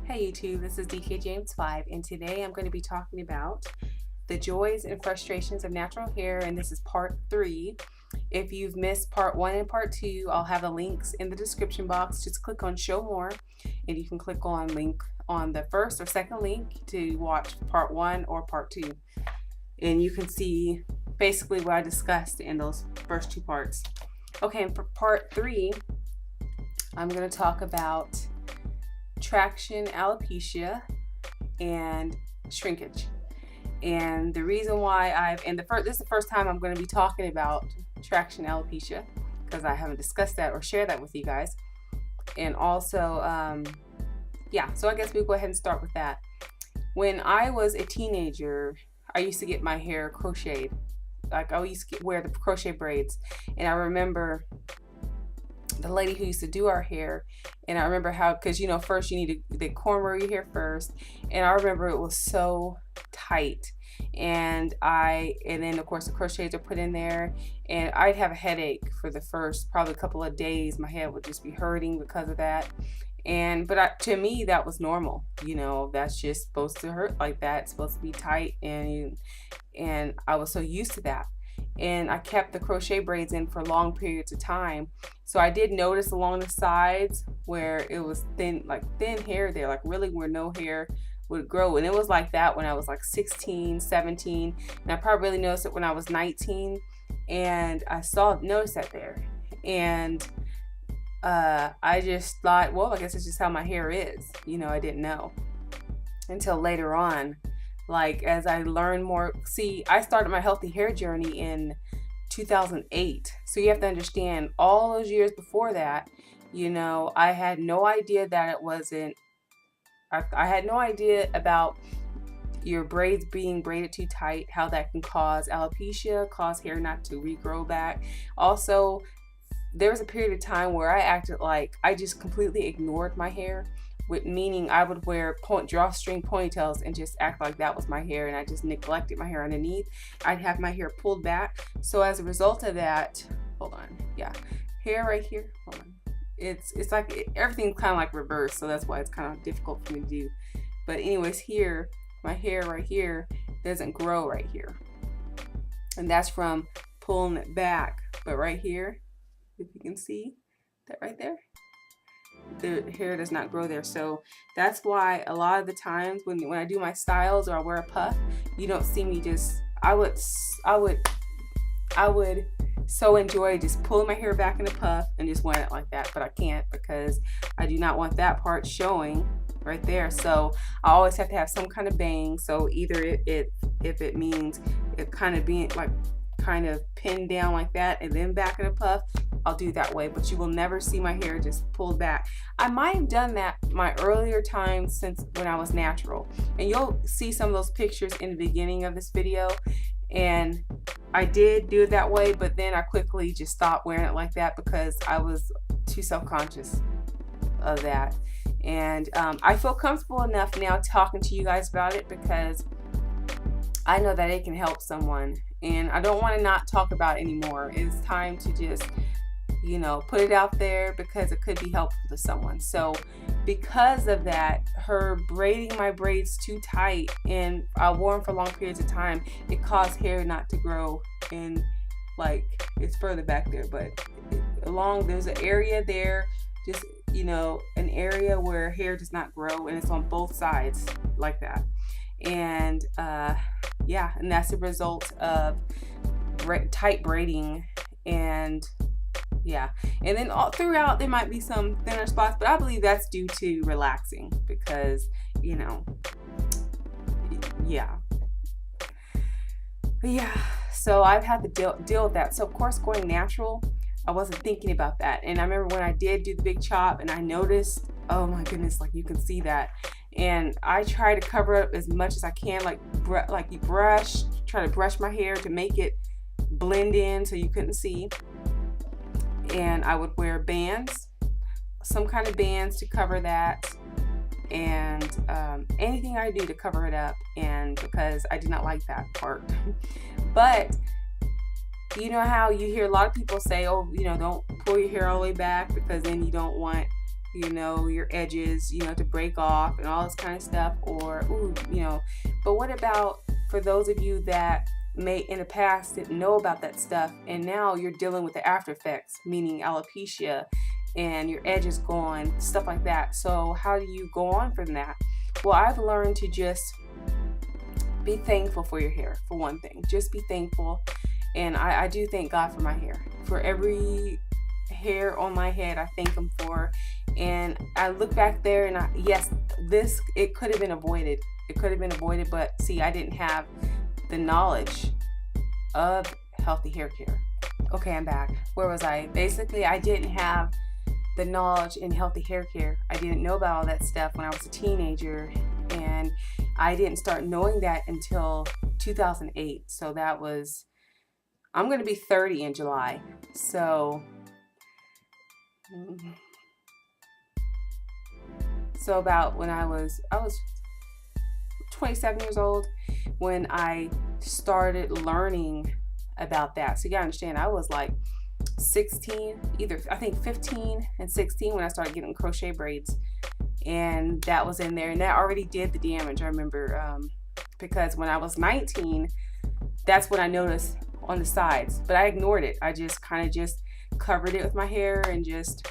Hey YouTube, this is DK James 5, and today I'm going to be talking about the joys and frustrations of natural hair, and this is part 3. If you've missed part 1 and part 2, I'll have the links in the description box. Just click on show more, and you can click on link on the first or second link to watch part 1 or part 2. And you can see basically what I discussed in those first 2 parts. Okay, and for part 3, I'm going to talk about traction alopecia and shrinkage. And the reason why this is the first time I'm going to be talking about traction alopecia, because I haven't discussed that or shared that with you guys. And also so I guess we'll go ahead and start with that. When I was a teenager, I used to get my hair crocheted. Like, I used to wear the crochet braids, and I remember the lady who used to do our hair, and I remember how, because first you need to cornrow your hair first, and I remember it was so tight, and then of course the crochets are put in there, and I'd have a headache for the first probably couple of days. My head would just be hurting because of that, but to me that was normal. That's just supposed to hurt like that. It's supposed to be tight, and I was so used to that. And I kept the crochet braids in for long periods of time. So I did notice along the sides where it was thin hair there, like really where no hair would grow. And it was like that when I was like 16, 17. And I probably really noticed it when I was 19. And I noticed that there. And I just thought, well, I guess it's just how my hair is. I didn't know until later on. Like, as I learned more, I started my healthy hair journey in 2008. So you have to understand, all those years before that, I had no idea that it wasn't, I had no idea about your braids being braided too tight, how that can cause alopecia, cause hair not to regrow back. Also, there was a period of time where I acted like I just completely ignored my hair. Meaning I would wear drawstring ponytails and just act like that was my hair, and I just neglected my hair underneath. I'd have my hair pulled back. So as a result of that, hair right here, hold on. It's like everything's kind of like reversed, so that's why it's kind of difficult for me to do. But anyways, here, my hair right here doesn't grow right here, and that's from pulling it back. But right here, if you can see that right there, the hair does not grow there. So that's why a lot of the times when I do my styles or I wear a puff, you don't see me I would so enjoy just pulling my hair back in a puff and just wearing it like that, but I can't, because I do not want that part showing right there. So I always have to have some kind of bang. So either if it means it kind of being like kind of pinned down like that and then back in a puff, I'll do that way, but you will never see my hair just pulled back. I might have done that my earlier times since when I was natural, and you'll see some of those pictures in the beginning of this video, and I did do it that way, but then I quickly just stopped wearing it like that because I was too self-conscious of that. And I feel comfortable enough now talking to you guys about it because I know that it can help someone, and I don't want to not talk about it anymore. It's time to just put it out there because it could be helpful to someone. So because of that, her braiding my braids too tight, and I wore them for long periods of time, it caused hair not to grow, and like it's further back there, but there's an area there, just an area where hair does not grow, and it's on both sides like that. And and that's a result of tight braiding. And then all throughout there might be some thinner spots, but I believe that's due to relaxing, because so I've had to deal with that. So of course, going natural, I wasn't thinking about that. And I remember when I did do the big chop and I noticed, oh my goodness, like you can see that, and I try to cover up as much as I can, like you try to brush my hair to make it blend in so you couldn't see. And I would wear bands, some kind of bands to cover that, and anything I do to cover it up, and because I did not like that part. But you know how you hear a lot of people say, oh, don't pull your hair all the way back because then you don't want you know, your edges, you know, to break off and all this kind of stuff, or ooh, you know. But what about for those of you that may in the past didn't know about that stuff, and now you're dealing with the after effects, meaning alopecia and your edges gone, stuff like that. So how do you go on from that? Well, I've learned to just be thankful for your hair, for one thing. Just be thankful. And I do thank God for my hair. For every hair on my head, I thank Him for. And I look back there and yes, it could have been avoided. It could have been avoided, but see, I didn't have the knowledge of healthy hair care. Okay, I'm back. Where was I? Basically, I didn't have the knowledge in healthy hair care. I didn't know about all that stuff when I was a teenager, and I didn't start knowing that until 2008. So that was, I'm going to be 30 in July. So about when I was 27 years old when I started learning about that. So you gotta understand, I was like 16, I think 15 and 16 when I started getting crochet braids, and that was in there, and that already did the damage. I remember because when I was 19, that's when I noticed on the sides, but I ignored it. I just kind of just covered it with my hair and just,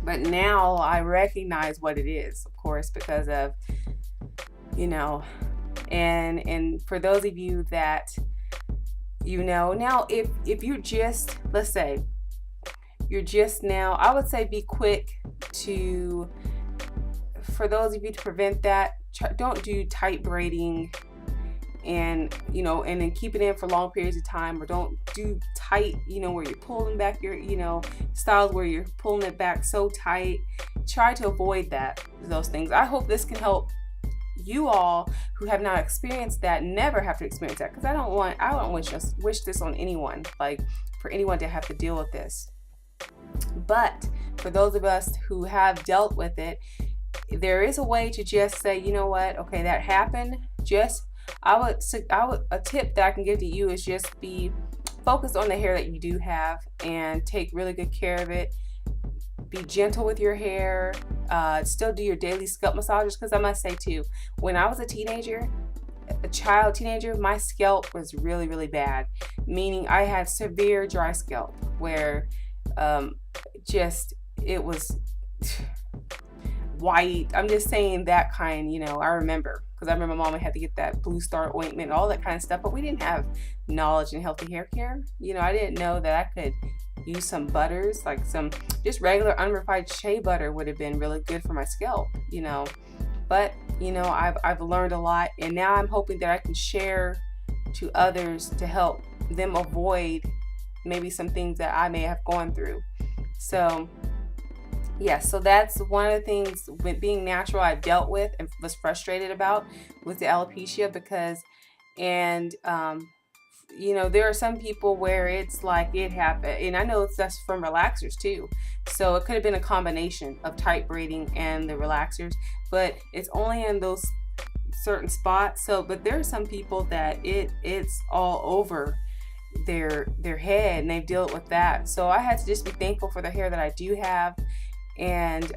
but now I recognize what it is, of course, because of, you know, and for those of you that, you know, now if you're just, let's say you're just now, I would say be quick to, for those of you to prevent that, don't do tight braiding and, you know, and then keep it in for long periods of time, or don't do tight, you know, where you're pulling back your, you know, styles where you're pulling it back so tight. Try to avoid those things. I hope this can help you all who have not experienced that, never have to experience that, because I don't wish this on anyone, like for anyone to have to deal with this. But for those of us who have dealt with it, there is a way to just say, you know what, okay, that happened. A tip that I can give to you is just be focused on the hair that you do have and take really good care of it. Be gentle with your hair. Still do your daily scalp massages, because I must say too, when I was a teenager, my scalp was really, really bad. Meaning I had severe dry scalp where it was white. I'm just saying that kind, you know, I remember, because I remember Mama had to get that Blue Star ointment and all that kind of stuff, but we didn't have knowledge in healthy hair care. You know, I didn't know that I could use some butters, like some just regular unrefined shea butter would have been really good for my scalp, you know. But, you know, I've learned a lot, and now I'm hoping that I can share to others to help them avoid maybe some things that I may have gone through. So yeah, so that's one of the things with being natural I dealt with and was frustrated about with the alopecia, because, and you know, there are some people where it's like it happened, and I know that's from relaxers too. So it could have been a combination of tight braiding and the relaxers, but it's only in those certain spots. So, but there are some people that it's all over their head and they deal with that. So I had to just be thankful for the hair that I do have. And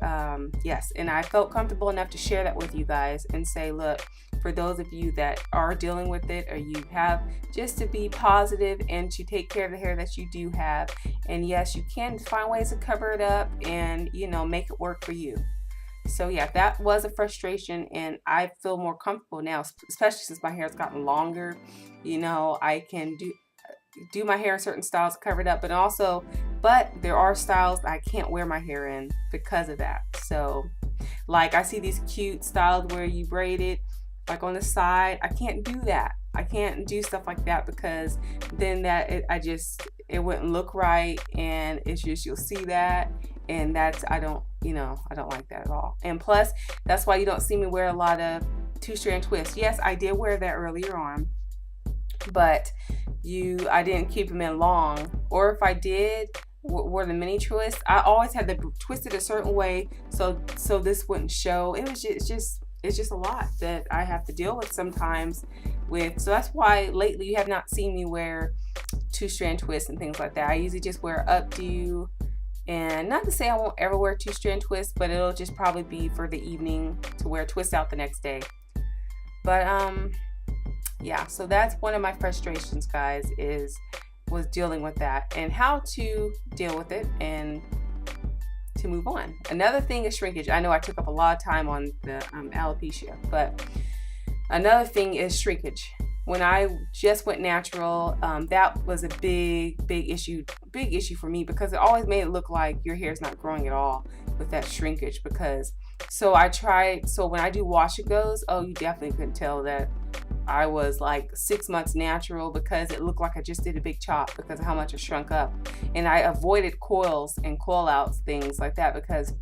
yes, and I felt comfortable enough to share that with you guys and say, look, for those of you that are dealing with it, or you have, just to be positive and to take care of the hair that you do have. And yes, you can find ways to cover it up and, you know, make it work for you. So yeah, that was a frustration, and I feel more comfortable now, especially since my hair has gotten longer. You know, I can do my hair in certain styles, cover it up, but there are styles I can't wear my hair in because of that. So like I see these cute styles where you braid it like on the side. I can't do that. I can't do stuff like that, because then it wouldn't look right, and it's just, you'll see that, and I don't like that at all. And plus, that's why you don't see me wear a lot of 2-strand twists. Yes, I did wear that earlier on, but I didn't keep them in long. Or if I did wear the mini twist, I always had to twist it a certain way so this wouldn't show. It's just a lot that I have to deal with sometimes with. So that's why lately you have not seen me wear 2-strand twists and things like that. I usually just wear updo And not to say I won't ever wear 2-strand twists, but it'll just probably be for the evening to wear twists out the next day. But yeah, so that's one of my frustrations, guys, was dealing with that and how to deal with it and to move on. Another thing is shrinkage. I know I took up a lot of time on the alopecia, but another thing is shrinkage. When I just went natural, that was a big issue for me, because it always made it look like your hair is not growing at all with that shrinkage. Because so when I do wash and goes, oh, you definitely couldn't tell that I was like 6 months natural, because it looked like I just did a big chop because of how much it shrunk up. And I avoided coils and coil outs, things like that, because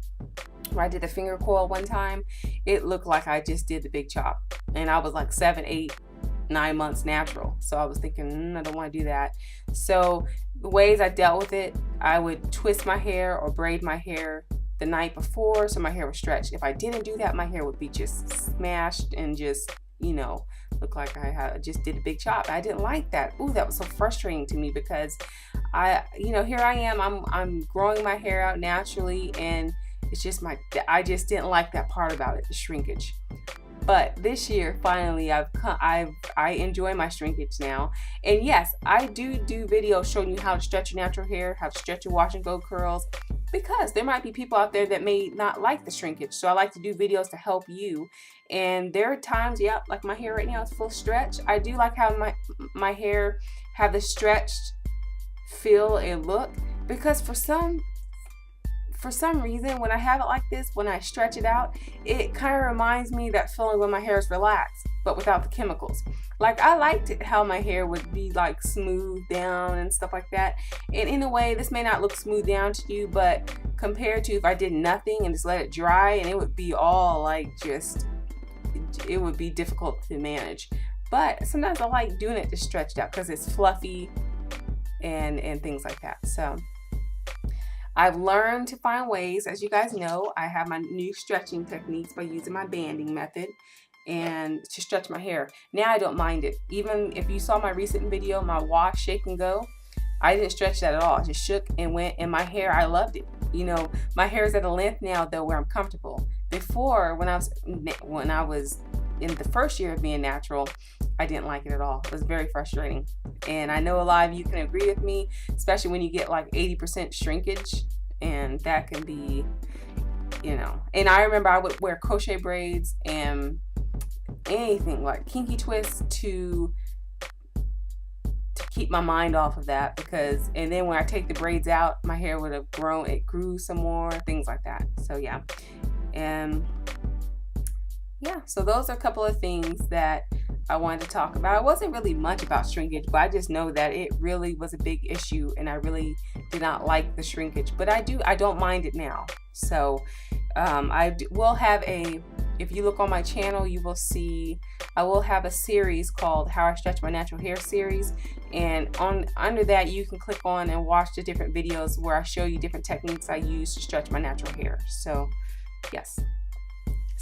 when I did the finger coil one time, it looked like I just did the big chop, and I was like 7, 8, 9 months natural. So I was thinking, I don't want to do that. So the ways I dealt with it, I would twist my hair or braid my hair the night before so my hair was stretched. If I didn't do that, my hair would be just smashed and just, you know, look like I just did a big chop. I didn't like that. Ooh, that was so frustrating to me, because here I am, I'm growing my hair out naturally, and it's just I just didn't like that part about it, the shrinkage. But this year, finally, I enjoy my shrinkage now. And yes, I do videos showing you how to stretch your natural hair, how to stretch your wash and go curls, because there might be people out there that may not like the shrinkage. So I like to do videos to help you. And there are times, yeah, like my hair right now is full stretch. I do like how my hair have the stretched feel and look, because for some reason, when I have it like this, when I stretch it out, it kind of reminds me that feeling when my hair is relaxed, but without the chemicals. Like, I liked it how my hair would be like smooth down and stuff like that. And in a way, this may not look smooth down to you, but compared to if I did nothing and just let it dry, and it would be all like it would be difficult to manage. But sometimes I like doing it just stretched out because it's fluffy and things like that. So I've learned to find ways. As you guys know, I have my new stretching techniques by using my banding method and to stretch my hair. Now I don't mind it. Even if you saw my recent video, my wash, shake and go, I didn't stretch that at all. I just shook and went, and my hair, I loved it. You know, my hair is at a length now though where I'm comfortable. Before, when I was in the first year of being natural, I didn't like it at all. It was very frustrating. And I know a lot of you can agree with me, especially when you get like 80% shrinkage, and that can be, you know. And I remember I would wear crochet braids and anything like kinky twists to keep my mind off of that, because, and then when I take the braids out, my hair would have grown, it grew some more, things like that. So yeah. And yeah, so those are a couple of things that I wanted to talk about. It wasn't really much about shrinkage, but I just know that it really was a big issue, and I really did not like the shrinkage, but I don't mind it now. So I will have if you look on my channel, you will see I will have a series called How I Stretch My Natural Hair series, and under that you can click on and watch the different videos where I show you different techniques I use to stretch my natural hair. So yes.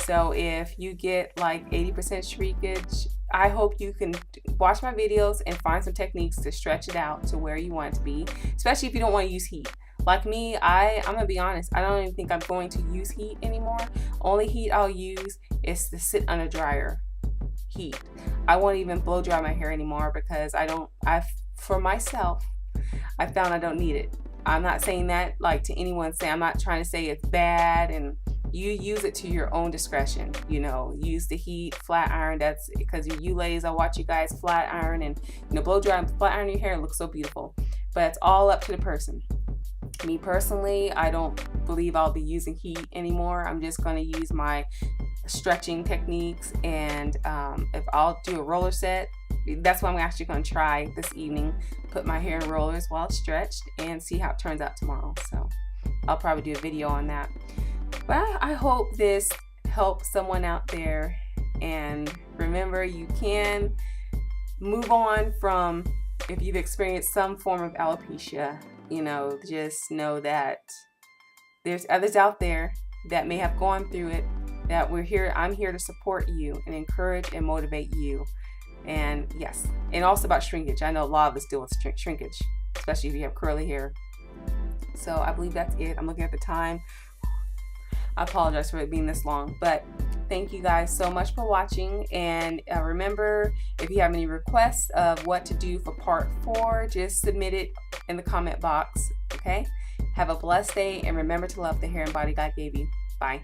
So if you get like 80% shrinkage, I hope you can watch my videos and find some techniques to stretch it out to where you want it to be, especially if you don't want to use heat. Like me, I'm gonna be honest, I don't even think I'm going to use heat anymore. Only heat I'll use is to sit under dryer heat. I won't even blow dry my hair anymore, because for myself, I found I don't need it. I'm not saying that like to anyone, I'm not trying to say it's bad, and you use it to your own discretion. You know, use the heat, flat iron. That's because you ladies, I watch you guys flat iron and, you know, blow dry and flat iron your hair. It looks so beautiful, but it's all up to the person. Me personally, I don't believe I'll be using heat anymore. I'm just going to use my stretching techniques, and if I'll do a roller set, that's what I'm actually going to try this evening. Put my hair in rollers while it's stretched and see how it turns out tomorrow. So I'll probably do a video on that. But I hope this helps someone out there. And remember, you can move on from, if you've experienced some form of alopecia, you know, just know that there's others out there that may have gone through it, that I'm here to support you and encourage and motivate you. And yes, and also about shrinkage. I know a lot of us deal with shrinkage, especially if you have curly hair. So I believe that's it. I'm looking at the time. I apologize for it being this long, but thank you guys so much for watching. And remember, if you have any requests of what to do for part 4, just submit it in the comment box. Okay? Have a blessed day, and remember to love the hair and body God gave you. Bye.